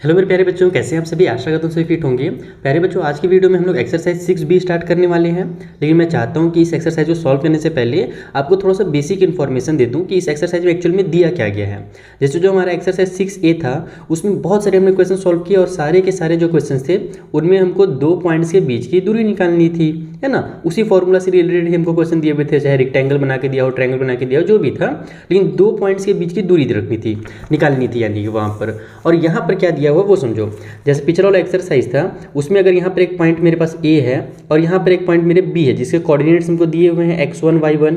Hello मेरे प्यारे बच्चों, कैसे हैं आप सभी। आशा करता हूँ सभी फिट होंगे। प्यारे बच्चों, आज की वीडियो में हम लोग एक्सरसाइज 6B स्टार्ट करने वाले हैं। लेकिन मैं चाहता हूँ कि इस एक्सरसाइज को सॉल्व करने से पहले आपको थोड़ा सा बेसिक इन्फॉर्मेशन दे दूँ कि इस एक्सरसाइज में एक्चुअल में दिया क्या गया है। जैसे जो हमारा एक्सरसाइज 6A था, उसमें बहुत सारे हमने क्वेश्चन सॉल्व किए और सारे के सारे जो क्वेश्चन थे उनमें हमको 2 पॉइंट्स के बीच की दूरी निकालनी थी, है ना। उसी फॉर्मूला से रिलेटेड ही हमको क्वेश्चन दिए हुए थे, चाहे रेक्टेंगल बना के दिया हो, ट्रायंगल बना के दिया हो, जो भी था, लेकिन 2 पॉइंट्स के बीच की दूरी रखनी थी, निकालनी थी यानी कि वहाँ पर। और यहाँ पर क्या दिया हुआ वो समझो। जैसे पिछला वाला एक्सरसाइज था, उसमें अगर यहाँ पर एक पॉइंट मेरे पास A है और यहाँ पर एक पॉइंट मेरे B है, जिसके कोऑर्डिनेट्स हमको दिए हुए हैं x1 y1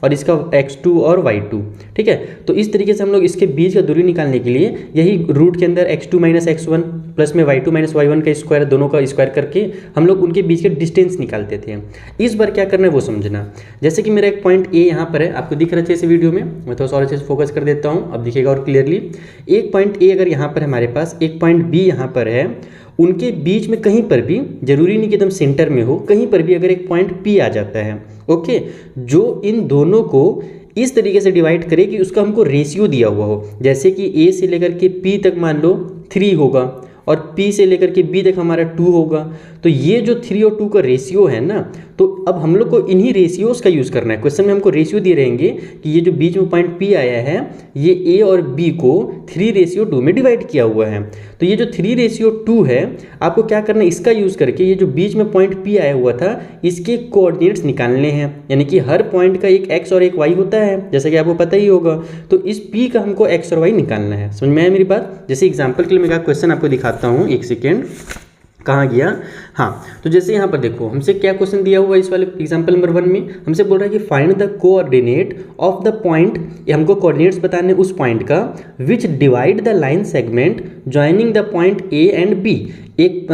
और इसका x2 और y2, ठीक है। तो इस तरीके से हम लोग इसके बीच का दूरी निकालने के लिए यही रूट के अंदर x2 माइनस x1 प्लस में y2 माइनस y1 का स्क्वायर, दोनों का स्क्वायर करके हम लोग उनके बीच के डिस्टेंस निकालते थे। इस बार क्या करना है वो समझना। जैसे कि मेरा एक पॉइंट A यहाँ पर है, आपको दिख रहा है अच्छे से वीडियो में, मैं थोड़ा सा और अच्छे से फोकस कर देता हूँ, अब दिखेगा और क्लियरली। एक पॉइंट A अगर यहाँ पर है हमारे पास, एक पॉइंट B यहाँ पर है, उनके बीच में कहीं पर भी, जरूरी नहीं कि एकदम सेंटर में हो, कहीं पर भी अगर एक पॉइंट P आ जाता है, ओके, जो इन दोनों को इस तरीके से डिवाइड करे कि उसका हमको रेशियो दिया हुआ हो। जैसे कि A से लेकर के P तक मान लो 3 होगा और P से लेकर के B तक हमारा 2 होगा। तो ये जो 3 और 2 का रेशियो है ना, तो अब हम लोग को इन्हीं रेशियोज का यूज़ करना है। क्वेश्चन में हमको रेशियो दिए रहेंगे कि ये जो बीच में पॉइंट P आया है, ये A और B को 3:2 में डिवाइड किया हुआ है। तो ये जो 3:2 है, आपको क्या करना है, इसका यूज़ करके ये जो बीच में पॉइंट P आया हुआ था, इसके कोऑर्डिनेट्स निकालने हैं। यानी कि हर पॉइंट का एक x और एक y होता है, जैसा कि आपको पता ही होगा। तो इस P का हमको x और y निकालना है। समझ में आया मेरी बात। जैसे एग्जाम्पल के लिए मैं क्वेश्चन आपको दिखाता हूँ, एक सेकेंड, कहाँ गया, हाँ। तो जैसे यहाँ पर देखो, हमसे क्या क्वेश्चन दिया हुआ है इस वाले एग्जांपल नंबर 1 में, हमसे बोल रहा है कि find the coordinate of the point, हमको कोऑर्डिनेट्स बताने उस पॉइंट का, विच divide the line segment joining the point A and B। एक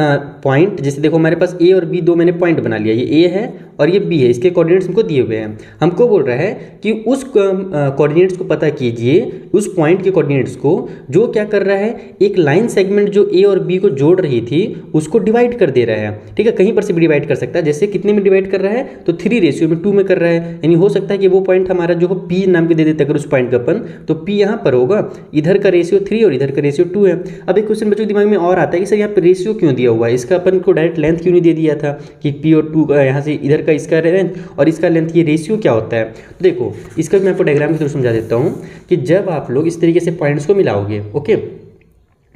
पॉइंट, जैसे देखो हमारे पास A और B दो मैंने पॉइंट बना लिया, ये A है और ये B है, इसके कोऑर्डिनेट्स हमको दिए हुए हैं। हमको बोल रहा है कि उस कोऑर्डिनेट्स को पता कीजिए, उस पॉइंट के कोऑर्डिनेट्स को, जो क्या कर रहा है, एक लाइन सेगमेंट जो A और B को जोड़ रही थी उसको डिवाइड कर दे रहा है, ठीक है। कहीं पर से भी डिवाइड कर सकता है। जैसे कितने में डिवाइड कर रहा है, तो 3:2 में कर रहा है। यानी हो सकता है कि वो पॉइंट हमारा जो P नाम के दे देते अगर उस पॉइंट का अपन, तो P यहाँ पर होगा, इधर का रेशियो 3 और इधर का रेशियो 2 है। अब एक क्वेश्चन बच्चों के दिमाग में और आता है कि सर यहाँ पर रेशियो क्यों दिया हुआ है, इसका अपन को डायरेक्ट लेंथ क्यों नहीं दे दिया था कि P और 2 यहाँ से इधर का इसका लेंथ और इसका लेंथ, ये रेशियो क्या होता है। तो देखो, इसका मैं आपको डायग्राम के थ्रू समझा देता हूँ कि जब आप लोग इस तरीके से पॉइंट्स को मिलाओगे, ओके,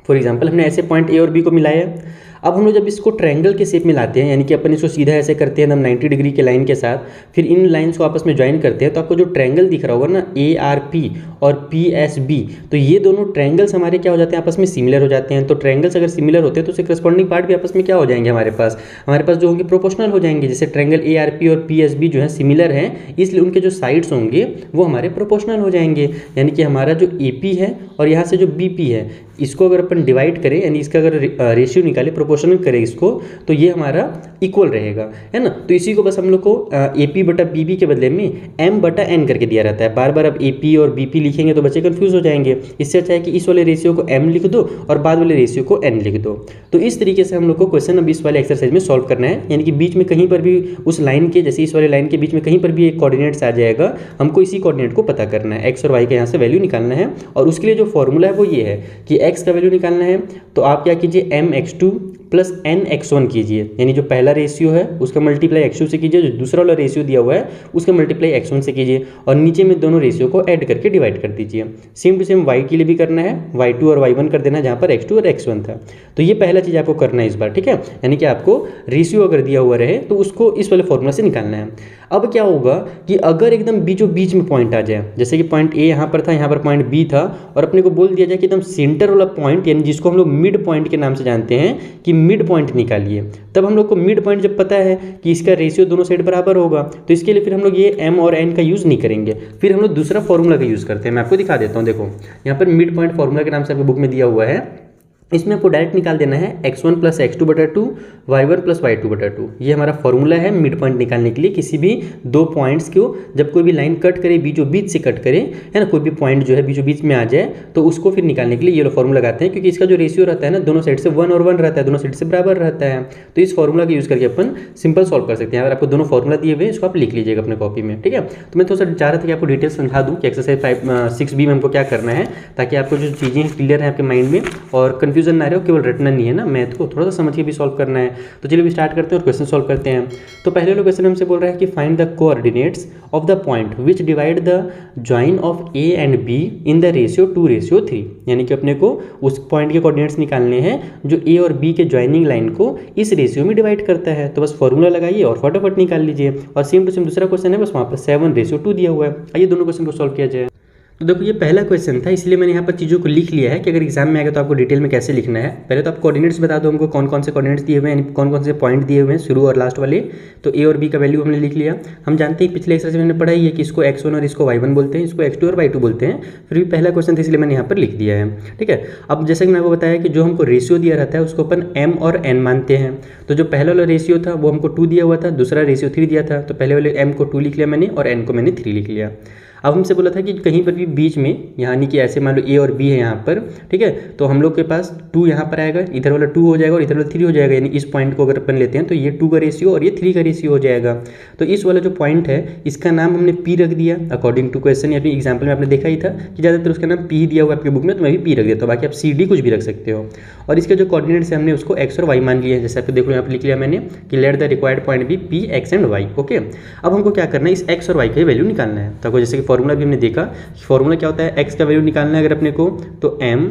फॉर एग्जांपल हमने ऐसे पॉइंट A और B को मिलाया। अब हम लोग जब इसको ट्रायंगल के शेप में लाते हैं, यानी कि अपन इसको सीधा ऐसे करते हैं एकदम 90 डिग्री के लाइन के साथ, फिर इन लाइंस को आपस में ज्वाइन करते हैं, तो आपको जो ट्रायंगल दिख रहा होगा ना, ARP और PSB, तो ये दोनों ट्रायंगल्स हमारे क्या हो जाते हैं, आपस में सिमिलर हो जाते हैं। तो ट्रायंगल्स अगर सिमिलर होते हैं तो उससे करस्पॉन्डिंग पार्ट भी आपस में क्या हो जाएंगे, हमारे पास जो होंगे प्रोपोर्शनल हो जाएंगे। जैसे ट्रायंगल ARP और PSB जो है सिमिलर हैं, इसलिए उनके जो साइड्स होंगे वो हमारे प्रोपोर्शनल हो जाएंगे। यानी कि हमारा जो AP है और यहाँ से जो BP है, इसको अगर अपन डिवाइड करें, यानी इसका अगर रेशियो निकाले, प्रोपोर्शनल करें इसको, तो ये हमारा इक्वल रहेगा, है ना। तो इसी को बस हम लोग को AP बटा BB के बदले में M बटा N करके दिया रहता है। बार बार अब AP और BP लिखेंगे तो बच्चे कंफ्यूज हो जाएंगे। इससे अच्छा है कि इस वाले रेशियो को M लिख दो और बाद वाले रेशियो को N लिख दो। तो इस तरीके से हम लोग को क्वेश्चन अब इस वाले एक्सरसाइज में सॉल्व करना है। यानी कि बीच में कहीं पर भी उस लाइन के, जैसे इस वाले लाइन के बीच में कहीं पर भी एक कोऑर्डिनेट्स आ जाएगा, हमको इसी कोऑर्डिनेट को पता करना है, x और y का यहाँ से वैल्यू निकालना है। और उसके लिए जो फॉर्मूला है वो ये है कि x का वैल्यू निकालना है, तो आप क्या कीजिए, mx2 प्लस nx1 कीजिए, यानी जो पहला रेशियो है उसका मल्टीप्लाई x2 से कीजिए, जो दूसरा वाला रेशियो दिया हुआ है उसका मल्टीप्लाई x1 से कीजिए, और नीचे में दोनों रेशियो को ऐड करके डिवाइड कर दीजिए। सेम टू सेम y के लिए भी करना है, y2 और y1 कर देना जहाँ पर x2 और x1 था। तो ये पहला चीज़ आपको करना है इस बार, ठीक है। यानी कि आपको रेशियो अगर दिया हुआ रहे तो उसको इस वाले फॉर्मूला से निकालना है। अब क्या होगा कि अगर एकदम बीच में पॉइंट आ जाए, जैसे कि पॉइंट A यहाँ पर था, यहाँ पर पॉइंट B था, और अपने को बोल दिया जाए कि एकदम सेंटर वाला पॉइंट, यानी जिसको हम लोग मिड पॉइंट के नाम से जानते हैं, कि मिड पॉइंट निकालिए, तब हम लोग को मिड पॉइंट जब पता है कि इसका रेशियो दोनों साइड बराबर होगा, तो इसके लिए फिर हम लोग ये M और N का यूज़ नहीं करेंगे, फिर हम लोग दूसरा फॉर्मूला का यूज़ करते हैं। मैं आपको दिखा देता हूँ, देखो यहाँ पर मिड पॉइंट फॉर्मूला के नाम से आपको बुक में दिया हुआ है। इसमें आपको डायरेक्ट निकाल देना है x1 प्लस x2 बटा 2, y1 प्लस y2 बटा 2। ये हमारा फॉर्मूला है मिड पॉइंट निकालने के लिए। किसी भी दो पॉइंट्स को जब कोई भी लाइन कट करे, बीचों बीच से कट करे, है ना, कोई भी पॉइंट जो है बीचों बीच में आ जाए, तो उसको फिर निकालने के लिए ये फॉर्मूला लगाते हैं, क्योंकि इसका जो रेशियो रहता है ना, दोनों साइड से 1 और 1 रहता है, दोनों साइड से बराबर रहता है। तो इस फॉर्मूला का यूज़ करके अपन सिंपल सॉल्व कर सकते हैं। अगर आपको दोनों फॉर्मूला दिए हुए हैं, इसको आप लिख लीजिएगा अपने कॉपी में, ठीक है। तो मैं थोड़ा सा चाह रहा था कि आपको डिटेल समझा दूँ कि एक्सरसाइज 6B में हमको क्या करना है, ताकि आपको जो चीज़ें क्लियर है आपके माइंड में और कन्फ्यूजन कन्फ्यूजन ना रहे हो, केवल रटना नहीं है ना, मैथ को थोड़ा सा समझ के भी सॉल्व करना है। तो चलिए भी स्टार्ट करते हैं और क्वेश्चन सॉल्व करते हैं। तो पहले वाला क्वेश्चन हमसे बोल रहा है कि find the coordinates of the point which divide the join of A and be in the ratio 2:3, यानी कि अपने को उस पॉइंट के कोऑर्डिनेट्स निकालने हैं जो ए और बी के ज्वाइनिंग लाइन को इस रेशियो में डिवाइड करता है। तो बस फॉर्मूला लगाइए और फटाफट निकाल लीजिए। और सेम टू सेम दूसरा क्वेश्चन है, बस वहाँ पर 7:2 दिया हुआ है। आइए दोनों क्वेश्चन को सॉल्व किया जाए। तो देखो ये पहला क्वेश्चन था, इसलिए मैंने यहाँ पर चीज़ों को लिख लिया है कि अगर एग्जाम में आएगा तो आपको डिटेल में कैसे लिखना है। पहले तो आप कोऑर्डिनेट्स बता दो हमको, कौन कौन से कोऑर्डिनेट्स दिए हुए हैं, कौन कौन से पॉइंट दिए हुए हैं शुरू और लास्ट वाले। तो ए और बी का वैल्यू हमने लिख लिया। हम जानते हैं पिछले एक्सरसाइज में हमने पढ़ा ही है कि इसको x1 और इसको y1 बोलते हैं, इसको x2 और y2 बोलते हैं। फिर भी पहला क्वेश्चन था इसलिए मैंने यहाँ पर लिख दिया है, ठीक है। अब जैसे कि मैंने आपको बताया कि जो हमको रेशियो दिया रहता है उसको अपन m और n मानते हैं। तो जो पहला वाला रेशियो था वो हमको 2 दिया हुआ था, दूसरा रेशियो 3 दिया था। तो पहले वाले m को 2 लिख लिया मैंने और n को मैंने 3 लिख लिया। अब हमसे बोला था कि कहीं पर भी बीच में, यानी कि ऐसे मान लो ए और बी है यहाँ पर, ठीक है, तो हम लोग के पास 2 यहाँ पर आएगा, इधर वाला 2 हो जाएगा और इधर वाला 3 हो जाएगा। यानी इस पॉइंट को अगर अपन लेते हैं तो ये 2 का रेशियो और ये 3 का रेशियो हो जाएगा। तो इस वाला जो पॉइंट है इसका नाम हमने पी रख दिया अकॉर्डिंग टू क्वेश्चन, या फिर एग्जाम्पल में आपने देखा ही था कि ज़्यादातर उसका नाम पी दिया हुआ आपके बुक में, तो मैं भी पी रख देता हूँ। बाकी आप सी डी कुछ भी रख सकते हो। और इसके जो कोऑर्डिनेट्स है हमने उसको एक्स और वाई मान लिया है। जैसे आप देख लो यहाँ पर लिख लिया मैंने कि let the required point be P x and y. Okay, अब हमको क्या करना है, इस एक्स और वाई का वैल्यू निकालना है। तो जैसे कि फॉर्मूला भी हमने देखा, फॉर्मूला क्या होता है, x का वैल्यू निकालना है अगर अपने को तो m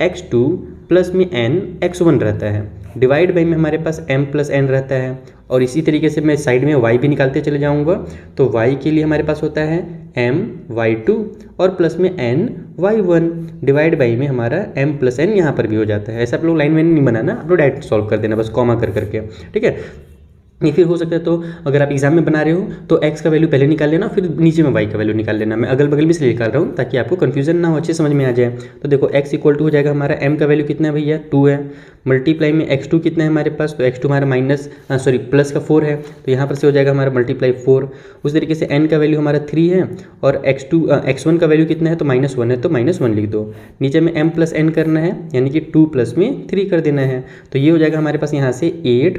x2 प्लस में n x1 रहता है, डिवाइड बाई में हमारे पास m प्लस n रहता है। और इसी तरीके से मैं साइड में y भी निकालते चले जाऊंगा। तो y के लिए हमारे पास होता है m y2 और प्लस में n y1, डिवाइड बाई में हमारा m प्लस n यहाँ पर भी हो जाता है। ऐसा आप लोग लाइन में नहीं बनाना, आप लोग डायरेक्ट सॉल्व कर देना बस कॉमा कर करके, ठीक है। ये फिर हो सकता है तो अगर आप एग्जाम में बना रहे हो तो x का वैल्यू पहले निकाल लेना, फिर नीचे में y का वैल्यू निकाल लेना। मैं अगल बगल भी इसलिए निकाल रहा हूँ ताकि आपको कन्फ्यूजन ना हो, अच्छे समझ में आ जाए। तो देखो x इक्वल टू हो जाएगा हमारा m का वैल्यू कितना है भैया 2 है, मल्टीप्लाई में x2 कितना है हमारे पास, तो x2 हमारा प्लस का 4 है, तो यहाँ पर से हो जाएगा हमारा मल्टीप्लाई 4। उस तरीके से n का वैल्यू हमारा 3 है और x1 का वैल्यू कितना है तो -1 है, तो -1 लिख दो। नीचे में m प्लस n करना है, यानी कि 2 प्लस में 3 कर देना है। तो ये हो जाएगा हमारे पास यहाँ से 8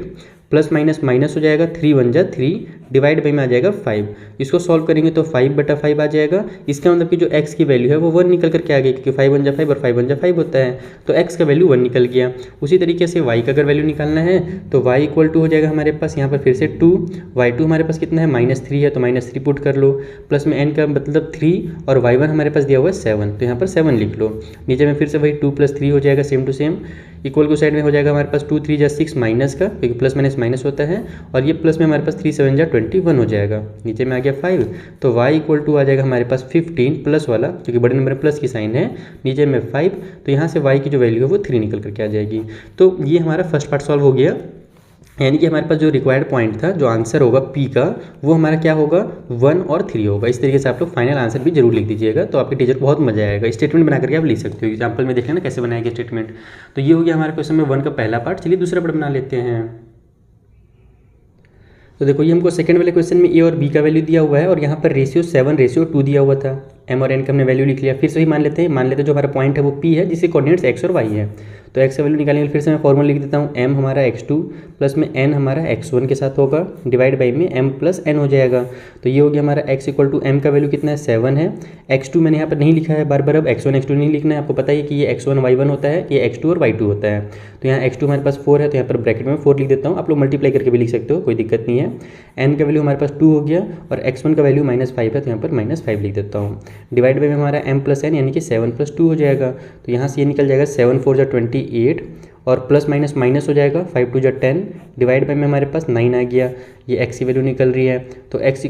प्लस माइनस माइनस हो जाएगा, 3 1 जा 3, डिवाइड बाई में आ जाएगा 5। इसको सॉल्व करेंगे तो 5/5 आ जाएगा। इसका मतलब कि जो x की वैल्यू है वो 1 निकल करके आ गई, क्योंकि 5 1 जा 5 और 5 1 जा 5 होता है। तो x का वैल्यू 1 निकल गया। उसी तरीके से y का अगर वैल्यू निकालना है तो y इक्वल टू हो जाएगा हमारे पास यहाँ पर फिर से 2, y2 हमारे पास कितना है -3 है, तो -3 पुट कर लो, प्लस में n का मतलब 3 और y1 हमारे पास दिया हुआ है 7, तो यहाँ पर 7 लिख लो। नीचे में फिर से वही 2 + 3 हो जाएगा सेम टू सेम, इक्वल को साइड में हो जाएगा हमारे पास 2 3 जा 6 माइनस का, क्योंकि प्लस माइनस माइनस होता है, और ये प्लस में हमारे पास 3 7 जा 21 हो जाएगा। नीचे में आ गया 5, तो y इक्वल टू आ जाएगा हमारे पास 15 प्लस वाला, क्योंकि बड़े नंबर में प्लस की साइन है, नीचे में 5, तो यहाँ से y की जो वैल्यू है वो 3 निकल करके आ जाएगी। तो ये हमारा फर्स्ट पार्ट सॉल्व हो गया, यानी कि हमारे पास जो रिक्वायर्ड पॉइंट था, जो आंसर होगा P का, वो हमारा क्या होगा 1 और 3 होगा। इस तरीके से आप लोग फाइनल आंसर भी जरूर लिख दीजिएगा, तो आपके टीचर को बहुत मजा आएगा। स्टेटमेंट बना करके आप लिख सकते हो, एग्जाम्पल में देख लेना कैसे बनाएंगे स्टेटमेंट। तो ये हो गया हमारे क्वेश्चन में 1 का पहला पार्ट। चलिए दूसरा पार्ट बना लेते हैं। तो देखो ये हमको सेकंड वाले क्वेश्चन में ए और बी का वैल्यू दिया हुआ है और यहाँ पर रेशियो 7:2 दिया हुआ था। m और n का हमने वैल्यू लिख लिया। फिर से ही मान लेते हैं जो हमारा पॉइंट है वो p है, जिसके कोऑर्डिनेट्स x और y है। तो x का वैल्यू निकालेंगे, फिर से मैं फॉर्मूला लिख देता हूँ, m हमारा x2 प्लस में n हमारा x1 के साथ होगा, डिवाइड बाई में m प्लस n हो जाएगा। तो ये हो गया हमारा x इक्वल टू m का वैल्यू कितना है 7 है। x2 मैंने यहाँ पर नहीं लिखा है बार बार, अब x1 x2 नहीं लिखना है, आपको पता है कि ये x1 y1 होता है, ये x2 और y2 होता है। तो यहाँ x2 हमारे पास 4 है, तो यहाँ पर ब्रैकेट में 4 लिख देता हूँ, आप लोग मल्टीप्लाई करके भी लिख सकते हो, कोई दिक्कत नहीं है। n का वैल्यू हमारे पास 2 हो गया और x1 का वैल्यू -5 है, तो यहाँ पर -5 लिख देता हूँ। डिवाइड बाई में हमारा m प्लस n यानी कि 7 + 2 हो जाएगा। तो यहाँ से ये निकल जाएगा 7 4 जा 28 और प्लस माइनस माइनस हो जाएगा, 5 2 जा 10, डिवाइड बाई में हमारे पास 9 आ गया। ये x की वैल्यू निकल रही है, तो x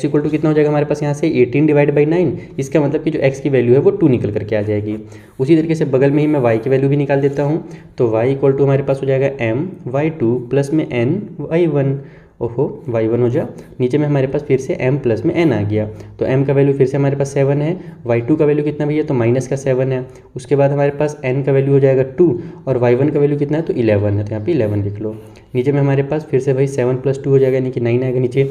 इक्वल टू कितना हो जाएगा हमारे पास यहाँ से 18 डिवाइड बाई 9। इसका मतलब कि जो x की वैल्यू है वो 2 निकल करके आ जाएगी। उसी तरीके से बगल में ही मैं y की वैल्यू भी निकाल देता हूँ। तो y इक्वल टू हमारे पास हो जाएगा m y2 प्लस में n y1, y1 हो जा। नीचे में हमारे पास फिर से m प्लस में n आ गया। तो m का वैल्यू फिर से हमारे पास 7 है, y2 का वैल्यू कितना भैया, तो माइनस का 7 है। उसके बाद हमारे पास n का वैल्यू हो जाएगा 2 और y1 का वैल्यू कितना है, तो 11 है, तो यहाँ पे 11 लिख लो। नीचे में हमारे पास फिर से भाई 7 + 2 हो जाएगा, यानी कि 9 आएगा नीचे।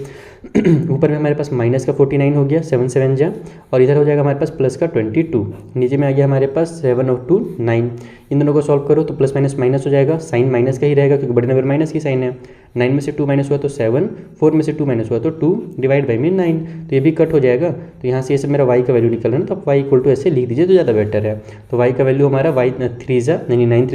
ऊपर में हमारे पास माइनस का 49 हो गया, 7 7 जा, और इधर हो जाएगा हमारे पास प्लस का 22। नीचे में आ गया हमारे पास 7 और 2 9। इन दोनों को सॉल्व करो तो प्लस माइनस माइनस हो जाएगा, साइन माइनस का ही रहेगा क्योंकि बड़े नंबर माइनस की साइन है। 9 में से 2 माइनस हुआ तो 7, 4 में से 2 माइनस हुआ तो 2 डिवाइड बाई में 9, तो ये भी कट हो जाएगा। तो यहाँ से ये सब मेरा y का वैल्यू निकल रहा है ना, तो आप y इक्वल टू ऐसे लिख दीजिए तो ज़्यादा बेटर है। तो y का वैल्यू हमारा y 9 3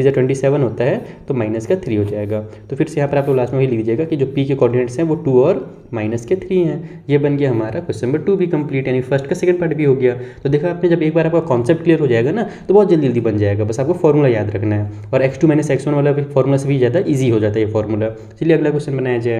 27 होता है, तो माइनस का 3 हो जाएगा। तो फिर से यहाँ पर आप लास्ट में वही लिख दीजिएगा कि जो p के कोऑर्डिनेट्स हैं वो 2 और माइनस के 3 हैं। ये बन गया हमारा क्वेश्चन नंबर 2 भी कंप्लीट, यानी फर्स्ट का सेकंड पार्ट भी हो गया। तो देखा आपने, जब एक बार आपका कॉन्सेप्ट क्लियर हो जाएगा ना तो बहुत जल्दी बन जाएगा, बस आपको फॉर्मूला याद रखना है। और x2 - x1 वाला फॉर्मूला से भी ज़्यादा ईजी हो जाता है ये फॉर्मूला। चलिए अगला क्वेश्चन बनाया जाए।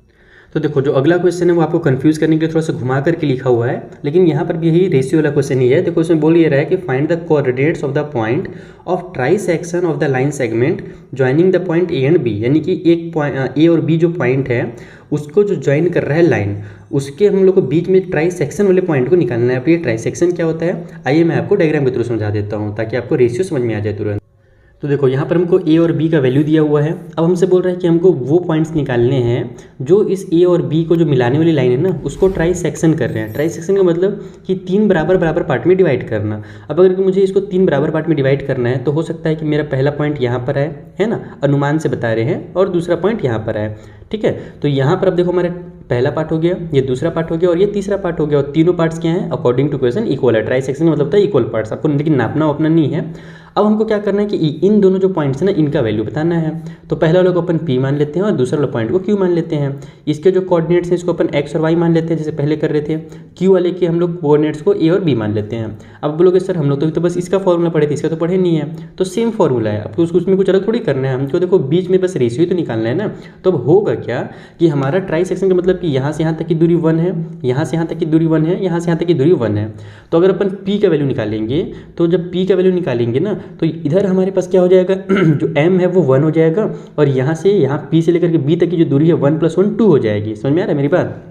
तो देखो जो अगला क्वेश्चन है वो आपको कंफ्यूज करने के लिए थोड़ा सा घुमा करके लिखा हुआ है, लेकिन यहाँ पर भी यही रेशियो वाला क्वेश्चन ही है। देखो इसमें बोल ये रहा है कि find the coordinates of the point of trisection of the line segment joining the point A and B, यानी कि एक पॉइंट ए और बी जो पॉइंट है उसको जो ज्वाइन कर रहा है लाइन, उसके हम लोग को बीच में ट्राई सेक्शन वाले पॉइंट को निकालना है। अब ये ट्राई सेक्शन क्या होता है, आइए मैं आपको डायग्राम के थ्रू समझा देता हूँ ताकि आपको रेशियो समझ में आ जाए तुरंत। तो देखो यहाँ पर हमको ए और बी का वैल्यू दिया हुआ है। अब हमसे बोल रहा है कि हमको वो पॉइंट्स निकालने हैं जो इस ए और बी को जो मिलाने वाली लाइन है ना उसको ट्राई सेक्शन कर रहे हैं। ट्राई सेक्शन का मतलब कि 3 बराबर पार्ट में डिवाइड करना। अब अगर मुझे इसको 3 बराबर पार्ट में डिवाइड करना है तो हो सकता है कि मेरा पहला पॉइंट यहाँ पर है ना, अनुमान से बता रहे हैं, और दूसरा पॉइंट यहाँ पर है, ठीक है। तो यहाँ पर अब देखो हमारे पहला पार्ट हो गया, ये दूसरा पार्ट हो गया और ये तीसरा पार्ट हो गया, और तीनों पार्ट्स क्या हैं अकॉर्डिंग टू क्वेश्चन इक्वल है। ट्राई सेक्शन का मतलब था इक्वल पार्ट्स, आपको लेकिन नापना अपना नहीं है। अब हमको क्या करना है कि इन दोनों जो पॉइंट्स हैं ना इनका वैल्यू बताना है। तो पहला वाला को अपन p मान लेते हैं और दूसरा वाला पॉइंट को q मान लेते हैं। इसके जो कोऑर्डिनेट्स हैं इसको अपन x और y मान लेते हैं जैसे पहले कर रहे थे। q वाले के हम लोग कोऑर्डिनेट्स को a और b मान लेते हैं। अब बोलोगे सर हम लोग तो बस इसका फॉर्मूला पढ़े थे, इसका तो पढ़े नहीं है। तो सेम फॉर्मूला है, आपको उसमें कुछ अलग थोड़ी करना है। हमको देखो बीच में बस रेशियो तो निकालना है ना। तो अब होगा क्या कि हमारा ट्राई सेक्शन का मतलब कि यहाँ से यहाँ तक की दूरी 1 है, यहाँ से यहाँ तक की दूरी 1 है, यहाँ से यहाँ तक की दूरी 1 है। तो अगर अपन p का वैल्यू निकालेंगे, तो जब p का वैल्यू निकालेंगे ना तो इधर हमारे पास क्या हो जाएगा जो m है वो 1 हो जाएगा, और यहाँ से यहाँ p से लेकर के b तक की जो दूरी है 1 + 1 2 हो जाएगी। समझ में आ रहा है मेरी बात।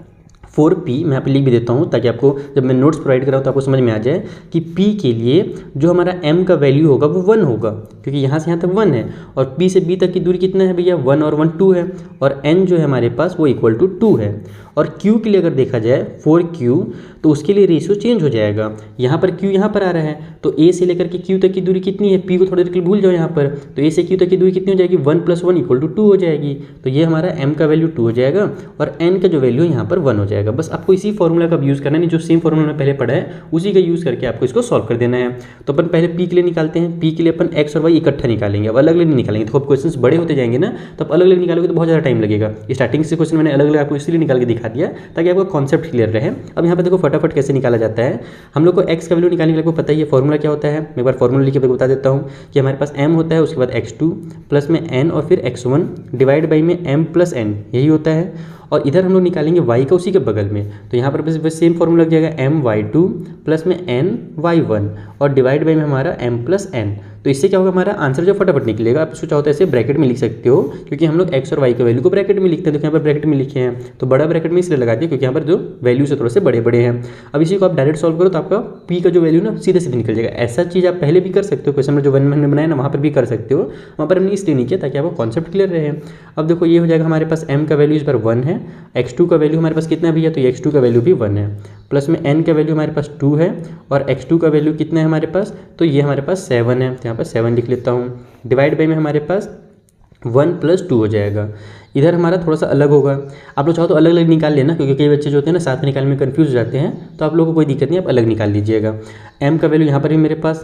4p मैं यहाँ पे लिख भी देता हूँ ताकि आपको जब मैं नोट्स प्रोवाइड कर रहा हूँ तो आपको समझ में आ जाए कि p के लिए जो हमारा m का वैल्यू होगा वो 1 होगा, क्योंकि यहाँ से यहाँ तक 1 है, और p से b तक की दूरी कितना है भैया 1 और 1 2 है, और n जो है हमारे पास वो इक्वल टू 2 है। और q के लिए अगर देखा जाए 4q तो उसके लिए रेशियो चेंज हो जाएगा। यहाँ पर q यहाँ पर आ रहा है, तो a से लेकर के q तक की दूरी कितनी है, p को थोड़ी देर के लिए भूल जाओ यहाँ पर, तो a से q तक की दूरी कितनी हो जाएगी 1 + 1 = 2 हो जाएगी। तो ये हमारा m का वैल्यू 2 हो जाएगा और n का जो वैल्यू यहाँ पर 1 हो जाएगा। बस आपको इसी फॉर्मूला का यूज़ करना है, जो सेम फॉर्मूला में पहले पढ़ा है उसी का यूज़ करके आपको इसको सॉल्व कर देना है। तो अपन पहले p के लिए निकालते हैं। p के लिए अपन x और y इकट्ठा निकालेंगे, अब अलग अलग नहीं निकालेंगे। तो अब क्वेश्चन बड़े होते जाएंगे ना, तो आप अलग अलग निकालोगे तो बहुत ज़्यादा टाइम लगेगा। स्टार्टिंग से क्वेश्चन मैंने अलग अलग आपको इसलिए निकाल के दिखा दिया ताकि आपको कॉन्सेप्ट क्लियर रहे। अब यहाँ पर देखो फटाफट कैसे निकाला जाता है। हम लोग को x का वैल्यू निकालने के लिए आपको पता ही है फॉर्मूला क्या होता है। मैं एक बार फॉर्मूला लिख के बता देता हूँ कि हमारे पास m होता है, उसके बाद x2 प्लस में n और फिर x1 डिवाइड बाई में m + n, यही होता है। और इधर हम लोग निकालेंगे y का उसी के बगल में, तो यहाँ पर बस सेम फॉर्मूला लग जाएगा my2 प्लस में ny1 और डिवाइड बाई में हमारा m + n। तो इससे क्या होगा हमारा आंसर जो फटाफट निकलेगा। आप इसको चाहो तो ऐसे ब्रैकेट में लिख सकते हो, क्योंकि हम लोग x और y के वैल्यू को ब्रैकेट में लिखते हैं। तो यहाँ पर ब्रैकेट में लिखे हैं, तो बड़ा ब्रैकेट में इसलिए लगा दिया क्योंकि यहाँ पर जो वैल्यू से थोड़े से बड़े बड़े हैं। अब इसी को आप डायरेक्ट सॉल्व करो तो आपका p का जो वैल्यू ना सीधे सीधे निकल जाएगा। ऐसा चीज़ आप पहले भी कर सकते हो, क्वेश्चन में जो मैंने बनाया ना वहाँ पर भी कर सकते हो, वहाँ पर हमने इसलिए नहीं किया ताकि आपको कॉन्सेप्ट क्लियर रहे। अब देखो ये हो जाएगा हमारे पास m का वैल्यू इस बार 1 है, x2 का वैल्यू हमारे पास कितना भी है, तो x2 का वैल्यू भी 1 है, प्लस में n का वैल्यू हमारे पास 2 है, और x2 का वैल्यू कितना है हमारे पास, तो ये हमारे पास 7 है, तो यहाँ पर 7 लिख लेता हूँ। डिवाइड बाई में हमारे पास 1 + 2 हो जाएगा। इधर हमारा थोड़ा सा अलग होगा, आप लोग चाहो तो अलग अलग निकाल लेना, क्योंकि कई बच्चे जो होते हैं ना साथ में निकालने में कंफ्यूज हो जाते हैं, तो आप लोगों को कोई दिक्कत नहीं, आप अलग निकाल लीजिएगा। m का वैल्यू यहाँ पर भी मेरे पास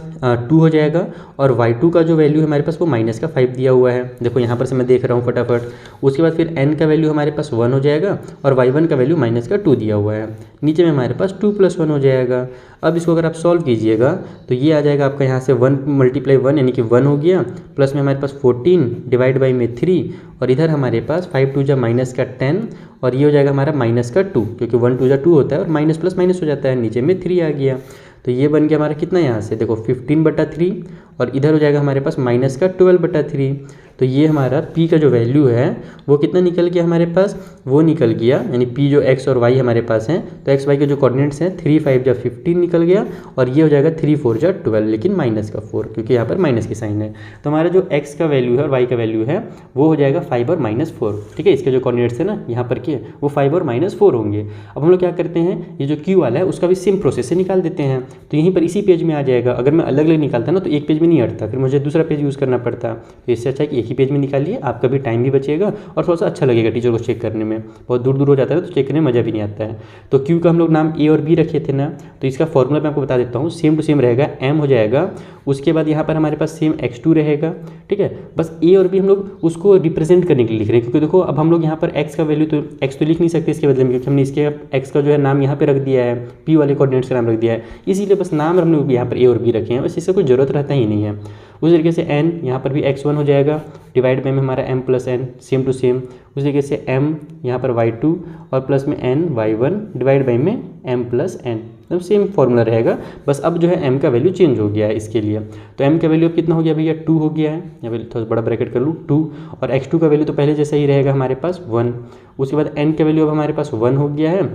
2 हो जाएगा, और y2 का जो वैल्यू है हमारे पास वो -5 दिया हुआ है। देखो यहाँ पर से मैं देख रहा हूँ फटाफट। उसके बाद फिर n का वैल्यू हमारे पास 1 हो जाएगा, और y1 का वैल्यू -2 दिया हुआ है। नीचे में हमारे पास 2 + 1 हो जाएगा। अब इसको अगर आप सॉल्व कीजिएगा तो ये आ जाएगा आपका यहाँ से 1 × 1 यानी कि 1 हो गया, प्लस में हमारे पास 14 डिवाइड बाई में 3, और इधर हमारे पास 5 × 2 = -10, और ये हो जाएगा हमारा -2, क्योंकि 1 × 2 होता है और माइनस प्लस माइनस हो जाता है, नीचे में 3 आ गया। तो ये बन गया हमारा कितना, यहाँ से देखो 15/3, और इधर हो जाएगा हमारे पास -12/3। तो ये हमारा p का जो वैल्यू है वो कितना निकल गया हमारे पास, वो निकल गया, यानी p जो x और y हमारे पास हैं, तो x y के जो कोऑर्डिनेट्स हैं 3 5 × 15 निकल गया, और ये हो जाएगा 3 4 × 12, लेकिन -4, क्योंकि यहाँ पर माइनस की साइन है। तो हमारा जो x का वैल्यू है और y का वैल्यू है वो हो जाएगा 5 और -4, ठीक है। इसके जो कोऑर्डिनेट्स है ना यहाँ पर के वो 5 और -4 होंगे। अब हम लोग क्या करते हैं, ये जो q वाला है उसका भी सेम प्रोसेस से निकाल देते हैं, तो यहीं पर इसी पेज में आ जाएगा। अगर मैं अलग अलग निकालता ना तो एक पेज में नहीं हटता, फिर मुझे दूसरा पेज यूज़ करना पड़ता, तो इससे अच्छा है कि एक ही पेज में निकालिए, आपका भी टाइम भी बचेगा और थोड़ा सा अच्छा लगेगा टीचर को चेक करने में। बहुत दूर दूर हो जाता है तो चेक करने में मज़ा भी नहीं आता है। तो क्यू का हम लोग नाम ए और बी रखे थे ना, तो इसका फॉर्मूला मैं आपको बता देता हूँ। सेम टू सेम रहेगा, एम हो जाएगा, उसके बाद यहाँ पर हमारे पास सेम x2 रहेगा, ठीक है। बस ए और बी हम लोग उसको रिप्रेजेंट करने के लिए लिख रहे हैं, क्योंकि देखो अब हम लोग यहाँ पर x का वैल्यू तो x तो लिख नहीं सकते इसके बदले में, क्योंकि हमने इसके x का जो है नाम यहाँ पे रख दिया है, p वाले कोऑर्डिनेट्स का नाम रख दिया है, इसीलिए बस नाम हमने यहाँ पर ए और बी रखे हैं, बस इससे कोई ज़रूरत रहता ही नहीं है। उस तरीके से n यहाँ पर भी x1 हो जाएगा, डिवाइड बाई में हमारा m plus n, same to same. उस तरीके से m यहाँ पर y2 और प्लस में n y1, डिवाइड बाई में m प्लस n, तो सेम फॉर्मूला रहेगा। बस अब जो है m का वैल्यू चेंज हो गया है इसके लिए। तो m का वैल्यू अब कितना हो गया भैया, 2 हो गया है, या फिर थोड़ा बड़ा ब्रैकेट कर लूँ 2, और x2 का वैल्यू तो पहले जैसा ही रहेगा हमारे पास 1। उसके बाद n का वैल्यू अब हमारे पास 1 हो गया है,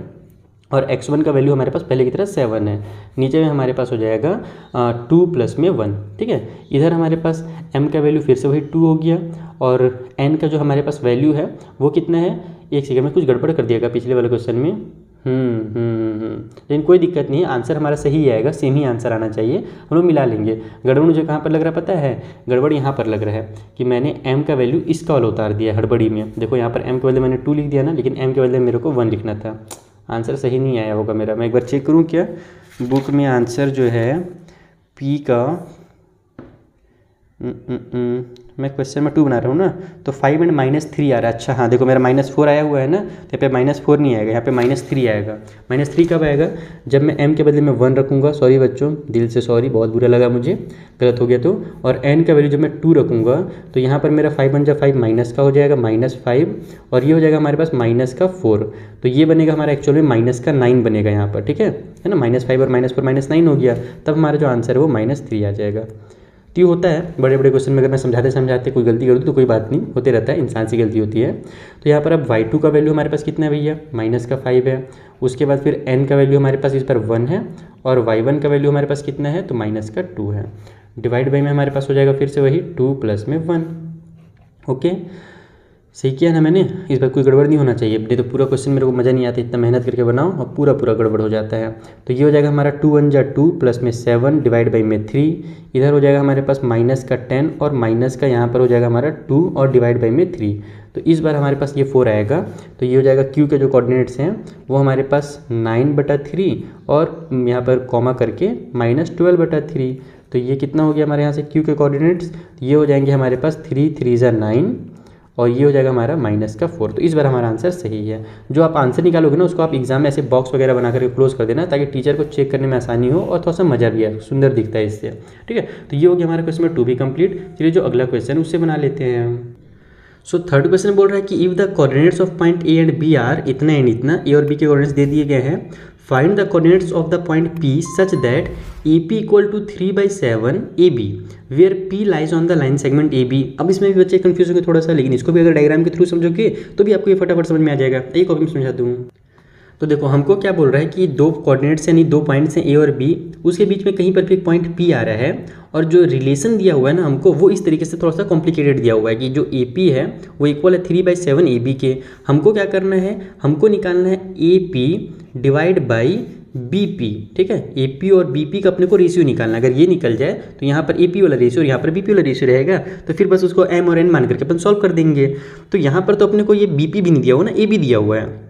और x1 का वैल्यू हमारे पास पहले की तरह 7 है। नीचे में हमारे पास हो जाएगा 2 प्लस में 1, ठीक है। इधर हमारे पास m का वैल्यू फिर से वही 2 हो गया, और n का जो हमारे पास वैल्यू है वो कितना है, एक सेकंड में कुछ गड़बड़ कर दिएगा पिछले वाले क्वेश्चन में। लेकिन कोई दिक्कत नहीं है, आंसर हमारा सही ही आएगा, सेम ही आंसर आना चाहिए, हम लोग मिला लेंगे। गड़बड़ मुझे कहाँ पर लग रहा पता है, गड़बड़ यहाँ पर लग रहा है कि मैंने m का वैल्यू इसका वाला उतार दिया हड़बड़ी में। देखो यहाँ पर m के बदले मैंने 2 लिख दिया ना, लेकिन m के बदले मेरे को 1 लिखना था। आंसर सही नहीं आया होगा मेरा, मैं एक बार चेक करूँ क्या बुक में आंसर जो है p का मैं क्वेश्चन में 2 बना रहा हूँ ना, तो 5 एंड -3 आ रहा है। अच्छा हाँ देखो मेरा -4 आया हुआ है ना, तो यहाँ पे -4 नहीं आएगा, यहाँ पे -3 आएगा। -3 कब आएगा, जब मैं m के बदले में 1 रखूँगा। सॉरी बच्चों, दिल से सॉरी, बहुत बुरा लगा मुझे, गलत हो गया तो। और n का वैल्यू जब मैं 2 रखूँगा तो यहाँ पर मेरा 5 बन जा 5 माइनस का हो जाएगा -5, और ये हो जाएगा हमारे पास -4। तो ये बनेगा हमारा एक्चुअल में -9 बनेगा यहाँ पर, ठीक है ना। -5 और -4 -9 हो गया, तब हमारा जो आंसर है वो -3 आ जाएगा। तो ये होता है बड़े बड़े क्वेश्चन में, अगर मैं समझाते कोई गलती कर दूँ तो कोई बात नहीं, होते रहता है, इंसान से गलती होती है। तो यहाँ पर अब y2 का वैल्यू हमारे पास कितना है भैया, -5 है। उसके बाद फिर n का वैल्यू हमारे पास इस पर 1 है, और y1 का वैल्यू हमारे पास कितना है, तो -2 है। डिवाइड बाई में हमारे पास हो जाएगा फिर से वही 2 प्लस में 1। ओके, सही किया ना मैंने, इस बार कोई गड़बड़ नहीं होना चाहिए, नहीं तो पूरा क्वेश्चन मेरे को मज़ा नहीं आता, इतना मेहनत करके बनाओ और पूरा गड़बड़ हो जाता है। तो ये हो जाएगा हमारा 2 1 जा 2 प्लस में 7 डिवाइड बाई में 3, इधर हो जाएगा हमारे पास माइनस का 10 और माइनस का यहाँ पर हो जाएगा हमारा 2 और डिवाइड बाई में 3। तो इस बार हमारे पास ये 4 आएगा। तो ये हो जाएगा क्यू के जो कोऑर्डिनेट्स हैं वो हमारे पास 9/3 और यहाँ पर कॉमा करके -12/3। तो ये कितना हो गया हमारे यहाँ से क्यू के कोऑर्डिनेट्स, ये हो जाएंगे हमारे पास 3 3 जा 9, और ये हो जाएगा हमारा -4। तो इस बार हमारा आंसर सही है। जो आप आंसर निकालोगे ना उसको आप एग्जाम में ऐसे बॉक्स वगैरह बना करके क्लोज कर देना, ताकि टीचर को चेक करने में आसानी हो और थोड़ा सा मजा भी आए, सुंदर दिखता है इससे, ठीक है। तो ये हो गया हमारा क्वेश्चन 2 भी कंप्लीट। चलिए जो अगला क्वेश्चन उससे बना लेते हैं। सो थर्ड क्वेश्चन बोल रहा है कि if the coordinates of point A and B are इतना एंड इतना, ए और बी के कोऑर्डिनेट्स दे दिए गए हैं, find the coordinates of the point P such that AP equal to 3/7 AB where P lies on the line segment AB। अब इसमें भी बच्चे कंफ्यूज होंगे थोड़ा सा, लेकिन इसको भी अगर डायग्राम के थ्रू समझोगे तो भी आपको ये फटाफट समझ में आ जाएगा। एक कॉपी में समझा दूँ। तो देखो हमको क्या बोल रहा है कि 2 कोऑर्डिनेट्स यानी 2 पॉइंट्स हैं A और B, उसके बीच में कहीं पर भी एक पॉइंट P आ रहा है, और जो रिलेशन दिया हुआ है ना हमको वो इस तरीके से थोड़ा सा कॉम्प्लिकेटेड दिया हुआ है कि जो AP है वो इक्वल है 3/7 AB के। हमको क्या करना है, हमको निकालना है AP डिवाइड बाई BP, ठीक है। AP और BP का अपने को रेशियो निकालना, अगर ये निकल जाए तो यहाँ पर AP वाला रेशियो और यहाँ पर BP वाला रेशियो रहेगा, तो फिर बस उसको M और N मान करके अपन सॉल्व कर देंगे। तो यहाँ पर तो अपने को ये BP भी नहीं दिया हुआ ना, AB दिया हुआ है।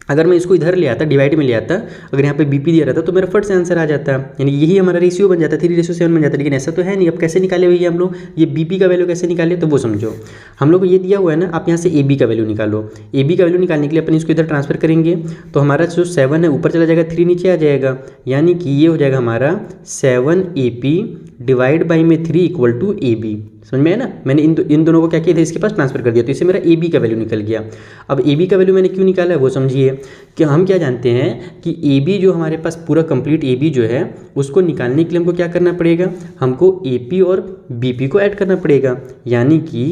अगर मैं इसको इधर ले आता, डिवाइड में ले आता, अगर यहाँ पे BP दिया रहता तो मेरा फट से आंसर आ जाता, यानी यही हमारा रेशियो बन जाता, 3/7 बन जाता। लेकिन ऐसा तो है नहीं। अब कैसे निकाले भैया हम लोग, ये BP का वैल्यू कैसे निकाले, तो वो समझो। हम लोग को ये दिया हुआ है ना, आप यहाँ से AB का वैल्यू निकालो। AB का वैल्यू निकालने के लिए अपन इसको इधर ट्रांसफर करेंगे, तो हमारा जो 7 है ऊपर चला जाएगा, 3 नीचे आ जाएगा, यानी कि ये हो जाएगा हमारा 7AP डिवाइड बाई में 3 इक्वल टू AB। समझ में है ना, मैंने इन दोनों को क्या किया था, इसके पास ट्रांसफर कर दिया, तो इससे मेरा AB का वैल्यू निकल गया। अब AB का वैल्यू मैंने क्यों निकाला है वो समझिए, कि हम क्या जानते हैं कि AB जो हमारे पास पूरा कंप्लीट AB जो है उसको निकालने के लिए हमको क्या करना पड़ेगा, हमको AP और BP को ऐड करना पड़ेगा, यानी कि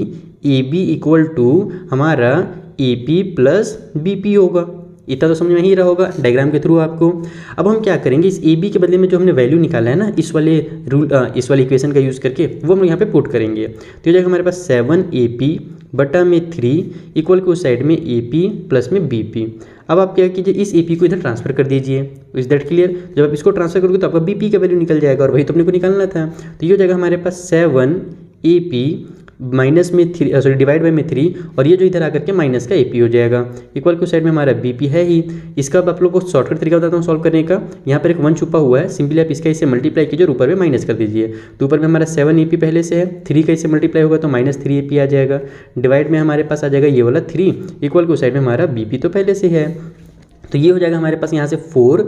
AB इक्वल टू हमारा AP प्लस BP होगा। इतना तो समझ में ही रहा होगा डायग्राम के थ्रू आपको। अब हम क्या करेंगे, इस AB के बदले में जो हमने वैल्यू निकाला है ना, इस वाले इक्वेशन का यूज़ करके वो हम यहाँ पे पुट करेंगे। तो ये जाएगा हमारे पास 7AP बटा में 3 इक्वल के उस साइड में AP प्लस में BP। अब आप क्या कीजिए, इस AP को इधर ट्रांसफर कर दीजिए। Is that clear. जब आप इसको ट्रांसफर करोगे तो आपका BP का वैल्यू निकल जाएगा, और वही तो अपने को निकालना था। तो ये हो जाएगा हमारे पास 7AP माइनस में 3 डिवाइड बाई में 3 और ये जो इधर आकर के माइनस का AP हो जाएगा। इक्वल को साइड में हमारा BP है ही। इसका अब आप लोग को शॉर्टकट तरीका बताता हूँ सॉल्व करने का। यहाँ पर एक 1 छुपा हुआ है, सिंपली आप इसका इससे मल्टीप्लाई कीजिए और ऊपर में माइनस कर दीजिए। तो ऊपर में हमारा 7 AP पहले से है, 3 का इससे मल्टीप्लाई होगा तो -3 AP आ जाएगा। डिवाइड में हमारे पास आ जाएगा ये वाला 3, इक्वल को साइड में हमारा BP तो पहले से है, तो ये हो जाएगा हमारे पास यहाँ से 4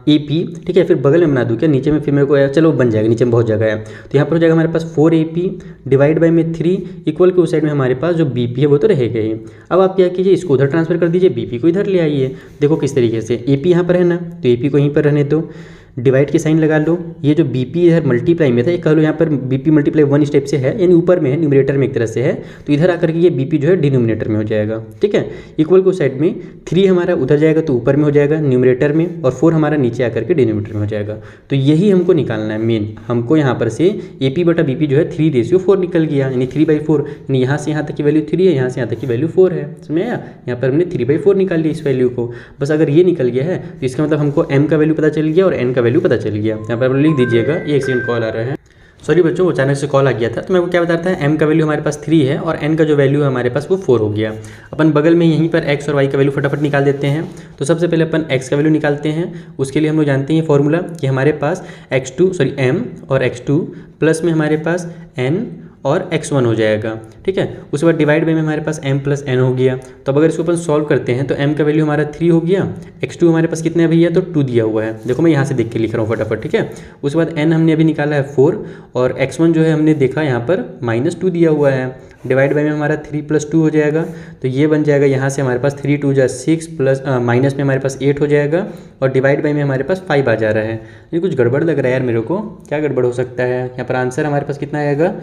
AP। ठीक है, फिर बगल में बना दूँ क्या, नीचे में फिर मेरे को चलो बन जाएगा, नीचे में बहुत जगह है। तो यहाँ पर हो जाएगा हमारे पास 4 AP डिवाइड बाई में 3 इक्वल के उस साइड में हमारे पास जो BP है वो तो रहेगा ही। अब आप क्या कीजिए, इसको उधर ट्रांसफर कर दीजिए, BP को इधर ले आइए। देखो किस तरीके से, AP यहाँ पर है ना, तो AP को यहीं पर रहने दो, डिवाइड की साइन लगा लो। ये जो BP इधर मल्टीप्लाई में था, ये कह लो यहाँ पर BP मल्टीप्लाई 1 स्टेप से है, यानी ऊपर में है, न्यूमरेटर में एक तरह से है, तो इधर आकर के ये BP जो है डिनोमिनेटर में हो जाएगा। ठीक है, इक्वल को साइड में 3 हमारा उधर जाएगा तो ऊपर में हो जाएगा न्यूमरेटर में, और 4 हमारा नीचे आकर के डिनोमिनेटर में हो जाएगा। तो यही हमको निकालना है मेन। हमको यहाँ पर से AP बटा BP जो है 3:4 निकल गया, यानी 3/4, यानी यहाँ से यहाँ तक की वैल्यू 3 है, यहाँ से यहाँ तक की वैल्यू 4 है। समझ आया, यहाँ पर हमने 3/4 निकाल लिया इस वैल्यू को। बस अगर ये निकल गया है तो इसका मतलब हमको M का वैल्यू पता चल गया और N का वैल्यू पता चल गया। यहाँ पर लिख दीजिएगा, एक सेकंड कॉल आ रहा है, सॉरी बच्चों, वो अचानक से कॉल आ गया था। तो मेरे को क्या बताता है, M का वैल्यू हमारे पास 3 है और N का जो वैल्यू है हमारे पास वो 4 हो गया। अपन बगल में यहीं पर X और Y का वैल्यू फटाफट निकाल देते हैं। तो सबसे पहले अपन X का वैल्यू निकालते हैं। उसके लिए हम लोग जानते हैं फॉर्मूला कि हमारे पास M और X2 प्लस में हमारे पास N और x1 हो जाएगा। ठीक है, उसके बाद डिवाइड बाई में हमारे पास m प्लस n हो गया। तो अब अगर इसको अपन सॉल्व करते हैं तो m का वैल्यू हमारा 3 हो गया, x2 हमारे पास कितना है भैया, तो 2 दिया हुआ है। देखो मैं यहाँ से देख के लिख रहा हूँ फटाफट। ठीक है, उसके बाद n हमने अभी निकाला है 4 और x1 जो है हमने देखा यहाँ पर -2 दिया हुआ है। डिवाइड बाई में हमारा 3 + 2 हो जाएगा, तो ये बन जाएगा यहाँ से हमारे पास 3 × 2 = 6 प्लस माइनस में हमारे पास 8 हो जाएगा और डिवाइड बाई में हमारे पास 5 आ जा रहा है। ये कुछ गड़बड़ लग रहा है यार मेरे को, क्या गड़बड़ हो सकता है। यहाँ पर आंसर हमारे पास कितना आएगा,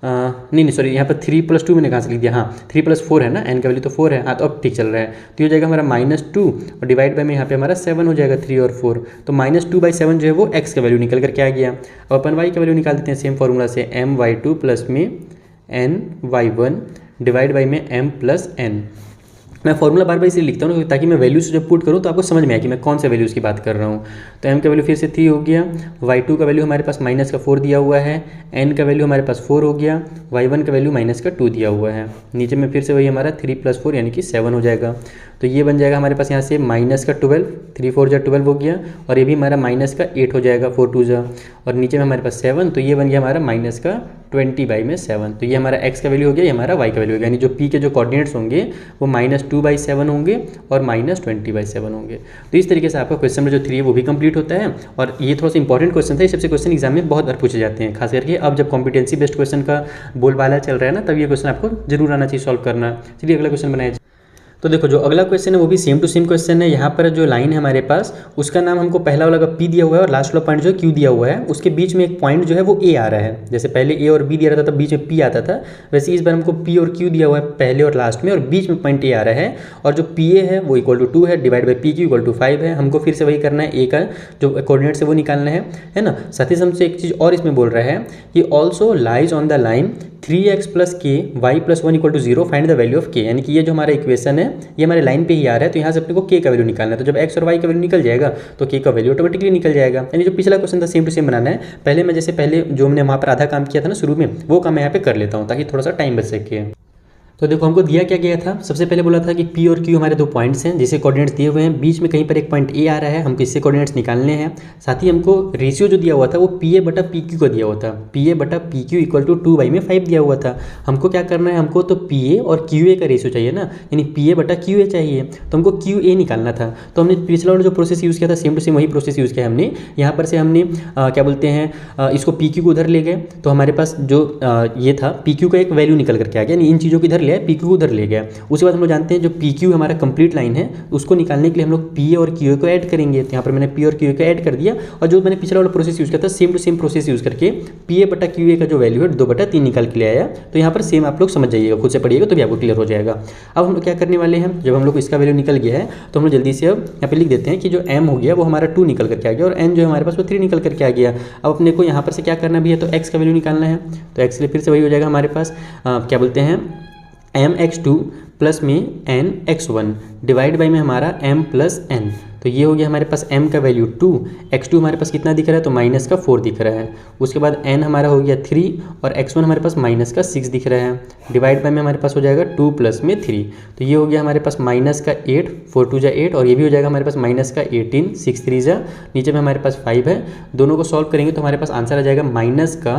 नहीं सॉरी, यहाँ पर 3 + 2 मैंने कहाँ से लिख दिया, हाँ 3 + 4 है ना, n का वैल्यू तो 4 है। हाँ तो अब ठीक चल रहा है। तो ये हो जाएगा हमारा -2 और डिवाइड बाई में यहाँ पे हमारा 7 हो जाएगा, 3 और 4। तो -2/7 जो है वो x का वैल्यू निकल कर के आ गया। अब अपन y का वैल्यू निकाल देते हैं सेम फॉर्मूला से, my2 प्लस में ny1 डिवाइड बाई में m प्लस n। मैं फॉर्मूला बार बार इसलिए लिखता हूँ ताकि मैं वैल्यूज जब पुट करूँ तो आपको समझ में आए कि मैं कौन से वैल्यूज़ की बात कर रहा हूँ। तो m का वैल्यू फिर से 3 हो गया, y2 का वैल्यू हमारे पास -4 दिया हुआ है, n का वैल्यू हमारे पास 4 हो गया, y1 का वैल्यू -2 दिया हुआ है। नीचे में फिर से वही हमारा 3 + 4 यानी कि 7 हो जाएगा। तो ये बन जाएगा हमारे पास यहाँ से -12, 3 4 = 12 हो गया, और ये भी हमारा -8 हो जाएगा, 4 2 = और नीचे में हमारे पास 7, तो ये बन गया हमारा -20/7। तो ये हमारा x का वैल्यू हो गया, ये हमारा y का वैल्यू हो गया, यानी जो p के जो कोऑर्डिनेट्स होंगे वो -2/7 होंगे और -20/7 होंगे। तो इस तरीके से आपका क्वेश्चन नंबर जो 3 है वो भी कंप्लीट होता है। और ये थोड़ा सा इंपॉर्टेंट क्वेश्चन था, इस सबसे क्वेश्चन एग्जाम में बहुत बार पूछे जाते हैं, खास करके अब जब कॉम्पिटेंसी बेस्ड क्वेश्चन का बोलबाला चल रहा है ना, तब ये क्वेश्चन आपको जरूर आना चाहिए सॉल्व करना। चलिए अगला क्वेश्चन बनाया। तो देखो जो अगला क्वेश्चन है वो भी सेम टू सेम क्वेश्चन है। यहाँ पर जो लाइन है हमारे पास उसका नाम हमको पहला वाला का P दिया हुआ है और लास्ट वाला पॉइंट जो है Q दिया हुआ है। उसके बीच में एक पॉइंट जो है वो A आ रहा है। जैसे पहले A और B दिया रहता था तब बीच में P आता था, वैसे इस बार हमको P और Q दिया हुआ है पहले और लास्ट में, और बीच में पॉइंट A आ रहा है। और जो PA है वो = 2 है, डिवाइड बाई PQ = 5 है। हमको फिर से वही करना है, A का जो कोऑर्डिनेट्स है वो निकालना है ना। साथ ही हमसे एक चीज़ और इसमें बोल रहा है कि also lies on the line 3x + k y + 1 = 0 find the value of k। यानी कि ये जो हमारा इक्वेशन है ये हमारे लाइन पे ही आ रहा है, तो यहाँ से अपने को k का वैल्यू निकालना है। तो जब x और y का वैल्यू निकल जाएगा तो k का वैल्यू ऑटोमेटिकली निकल जाएगा। यानी जो पिछला क्वेश्चन था सेम टू सेम बनाना है। पहले मैं जैसे पहले जो हमने वहाँ पर आधा काम किया था ना शुरू में, वो काम मैं यहाँ पे कर लेता हूँ ताकि थोड़ा सा टाइम बच सके। तो देखो हमको दिया क्या गया था, सबसे पहले बोला था कि P और Q हमारे 2 पॉइंट्स हैं जिसे कोऑर्डिनेट्स दिए हुए हैं, बीच में कहीं पर एक पॉइंट A आ रहा है, हमको इससे कोऑर्डिनेट्स निकालने हैं। साथ ही हमको रेशियो जो दिया हुआ था वो PA/PQ का दिया हुआ था, PA/PQ = 2/5 दिया हुआ था। हमको क्या करना है, हमको तो PA और QA का रेशियो चाहिए ना, यानी PA/QA चाहिए, तो हमको QA निकालना था। तो हमने पिछला वाला जो प्रोसेस यूज़ किया था सेम टू सेम वही प्रोसेस यूज़ किया हमने। यहाँ पर से हमने क्या बोलते हैं, इसको PQ को उधर ले गए, तो हमारे पास जो ये था PQ का एक वैल्यू निकल करके आ गया, यानी इन चीज़ों को इधर ले आए, PQ को उधर ले गया। उसके बाद हम लोग जानते हैं जो PQ हमारा कंप्लीट लाइन है उसको निकालने के लिए हम लोग PA और QA को ऐड करेंगे। तो यहाँ पर मैंने P और QA को ऐड कर दिया, और जो मैंने पिछला वाला प्रोसेस यूज़ किया था same to same process use करके PA/QA का जो वैल्यू है 2/3 निकाल के ले आया। तो यहाँ पर सेम आप लोग समझ जाइएगा, खुद से पढ़िएगा तो भी आपको क्लियर हो जाएगा। अब हम लोग क्या करने वाले हैं, जब हम लोग इसका वैल्यू निकल गया है तो हम लोग जल्दी से अब यहाँ पे लिख देते हैं कि जो M हो गया वो हमारा 2 निकल करके आ गया, और N जो हमारे पास वो 3 निकल करके आ गया। अब अपने को यहाँ पर से क्या करना भी है, तो X का वैल्यू निकालना है। तो X के लिए फिर से वही हो जाएगा हमारे पास क्या बोलते हैं, mx2 प्लस में n x1 डिवाइड बाई में हमारा m प्लस n। तो ये हो गया हमारे पास m का वैल्यू 2, x2 हमारे पास कितना दिख रहा है तो माइनस का 4 दिख रहा है। उसके बाद n हमारा हो गया 3 और x1 हमारे पास माइनस का 6 दिख रहा है। डिवाइड बाई में हमारे पास हो जाएगा 2 प्लस में 3। तो ये हो गया हमारे पास माइनस का 8, 4 2 जा 8 और ये भी हो जाएगा हमारे पास माइनस का 18, 6 3 जा, नीचे में हमारे पास 5 है। दोनों को सॉल्व करेंगे तो हमारे पास आंसर आ जाएगा माइनस का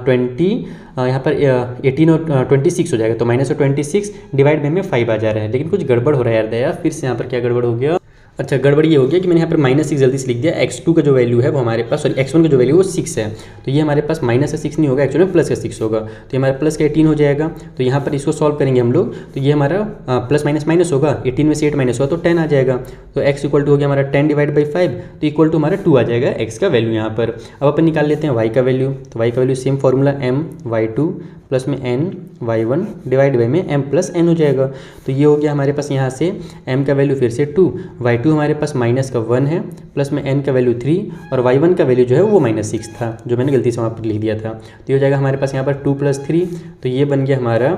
20, यहाँ पर 18 और 26 हो जाएगा। तो माइनस का 26 डिवाइड बाई में 5 आ जा रहा है। लेकिन कुछ गड़बड़ हो रहा है यार दया, फिर से यहाँ पर क्या गड़बड़ हो गया। अच्छा, गड़बड़ी ये हो गया कि मैंने यहाँ पर -6 जल्दी से लिख दिया। x2 का जो वैल्यू है वो हमारे पास, सॉरी x1 का जो वैल्यू वो 6 है। तो ये हमारे पास माइनस का 6 नहीं होगा, एक्चुअली प्लस का 6 होगा। तो ये हमारा प्लस का 18 हो जाएगा। तो यहाँ पर इसको सॉल्व करेंगे हम लोग तो ये हमारा प्लस माइनस माइनस होगा, 18 में से 8 माइनस हुआ तो 10 आ जाएगा। तो x इक्वल टू हो गया हमारा 10 डिवाइड बाई 5, तो इक्वल टू हमारा 2 आ जाएगा x का वैल्यू यहाँ पर। अब अपन निकाल लेते हैं y का वैल्यू। तो y का value same formula m y2 plus में n y1 डिवाइड बाई में m प्लस n हो जाएगा। तो ये हो गया हमारे पास यहाँ से m का वैल्यू फिर से 2, y2 हमारे पास माइनस का 1 है, प्लस में n का वैल्यू 3 और y1 का वैल्यू जो है वो -6 था, जो मैंने गलती से वहाँ पर लिख दिया था। तो ये हो जाएगा हमारे पास यहाँ पर 2 + 3, तो ये बन गया हमारा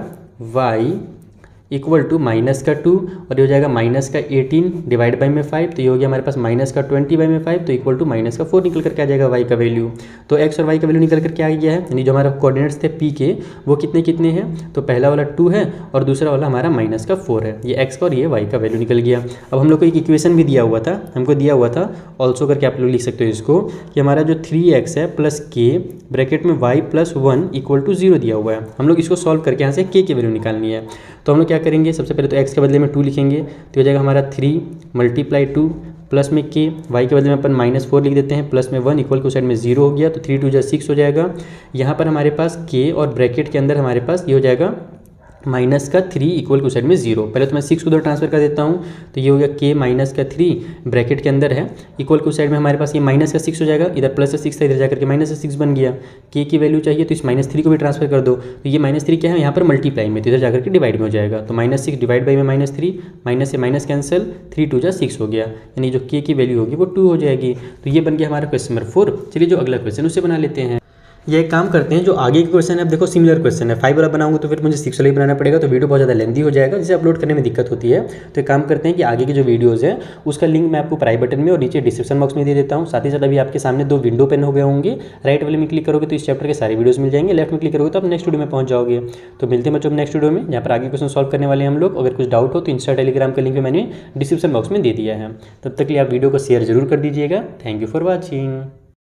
y इक्वल टू माइनस का 2 और ये हो जाएगा माइनस का 18 डिवाइड बाई में 5। तो ये हो गया हमारे पास माइनस का 20 बाई में 5, तो इक्वल टू माइनस का 4 निकल करके आ जाएगा y का वैल्यू। तो x और y का वैल्यू निकल करके आ गया है, यानी जो हमारा कोऑर्डिनेट्स थे p के वो कितने कितने हैं, तो पहला वाला 2 है और दूसरा वाला हमारा माइनस का 4 है। ये x का और ये y का वैल्यू निकल गया। अब हम लोग को एक इक्वेशन भी दिया हुआ था, हमको दिया हुआ था ऑल्सो करके आप लोग लिख सकते हो इसको, कि हमारा जो 3x है प्लस k ब्रैकेट में y प्लस 1 इक्वल टू 0 दिया हुआ है। हम लोग इसको सॉल्व करके यहाँ से k की वैल्यू निकालनी है। तो हम लोग क्या करेंगे, सबसे पहले तो x के बदले में 2 लिखेंगे, तो हो जाएगा हमारा 3 × 2 प्लस में k, y के बदले में अपन -4 लिख देते हैं, प्लस में 1 इक्वल टू साइड में 0 हो गया, तो 3 2 जा 6 हो जाएगा। यहाँ पर हमारे पास k और ब्रैकेट के अंदर हमारे पास ये हो जाएगा माइनस का 3 इक्वल टू साइड में 0। पहले तो मैं 6 को उधर ट्रांसफर कर देता हूँ, तो ये हो गया k माइनस का 3 ब्रैकेट के अंदर है, इक्वल टू साइड में हमारे पास ये माइनस का 6 हो जाएगा, इधर प्लस का 6 था, इधर जाकर के माइनस का 6 बन गया। k की वैल्यू चाहिए तो इस -3 को भी ट्रांसफर कर दो, तो ये -3 क्या है यहाँ पर मल्टीप्लाई में, तो इधर जाकर के डिवाइड में हो जाएगा। तो -6 डिवाइड बाई में -3, माइनस से माइनस कैंसिल, 3 2 जा 6 हो गया, यानी जो k की वैल्यू होगी वो 2 हो जाएगी। तो ये बन गया हमारा क्वेश्चन नंबर 4। चलिए जो अगला क्वेश्चन उसे बना लेते हैं। ये एक काम करते हैं, जो आगे के क्वेश्चन है, अब देखो सिमिलर क्वेश्चन है, 5 वाला बनाऊंगा तो फिर मुझे 6 वाला ही बनाना पड़ेगा, तो वीडियो बहुत ज़्यादा लेंदी हो जाएगा, जिसे अपलोड करने में दिक्कत होती है। तो एक काम करते हैं कि आगे की जो वीडियोज़ है उसका लिंक मैं आपको प्राइवेट बटन में और नीचे डिस्क्रिप्शन बॉक्स में दे देता हूँ। साथ ही साथ अभी आपके सामने 2 विंडो पेन हो गए होंगे, राइट वाले में क्लिक करोगे तो इस चैप्टर के सारे वीडियोज़ मिल जाएंगे, लेफ्ट में क्लिक करोगे तो आप नेक्स्ट वीडियो में पहुँच जाओगे। तो मिलते हैं बच्चों नेक्स्ट वीडियो में, जहाँ पर आगे क्वेश्चन सॉल्व करने वाले हैं हम लोग। अगर कुछ डाउट हो तो इंस्टा टेलीग्राम का लिंक भी मैंने डिस्क्रिप्शन बॉक्स में दे दिया है। तब तक के लिए आप वीडियो को शेयर जरूर कर दीजिएगा। Thank you for watching.